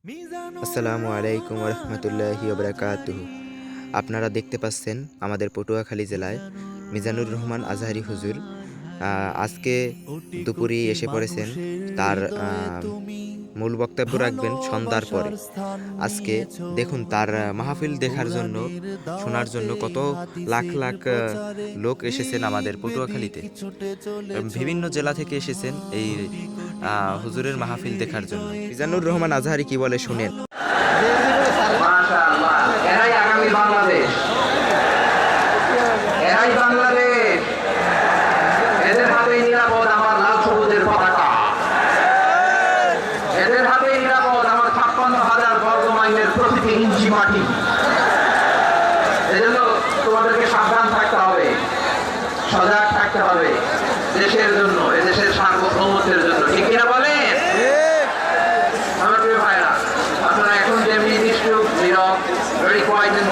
আসসালামু আলাইকুম রহমতুল্লাহি ওবরাকাতুহু। আপনারা দেখতে পাচ্ছেন আমাদের পটুয়াখালী জেলায় মিজানুর রহমান আজহারি হুজুর আজকে দুপুরে এসে পড়েছেন। তার মূল বক্তব্য রাখবেন সন্ধ্যার পরে। আজকে দেখুন তার মাহফিল দেখার জন্য, শোনার জন্য কত লাখ লাখ লোক এসেছেন আমাদের পটুয়াখালীতে। বিভিন্ন জেলা থেকে এসেছেন এই হুজুরের মাহফিল দেখার জন্য। মিজানুর রহমান আজহারি কি বলে শুনেন। মাশাআল্লাহ, এরাই আগামী বাংলাদেশ, এরাই বাংলাদেশ। এদের হাতেই নিরাপদ আমার লাল সবুজের পতাকা, এদের হাতেই নিরাপদ আমার ৫৬,০০০ বর্গ মাইলের প্রতিটি ইঞ্চি মাটি। এজন্য তোমাদেরকে সাবধান থাকতে হবে, সজাগ থাকতে হবে দেশের জন্য, এদেশের সার্বভৌমত্বের জন্য। ঠিক কিনা বলেন? আমার প্রিয় ভাইরা, আপনারা এখন যেমনি নিশ্চুপ, নীরব, very quiet and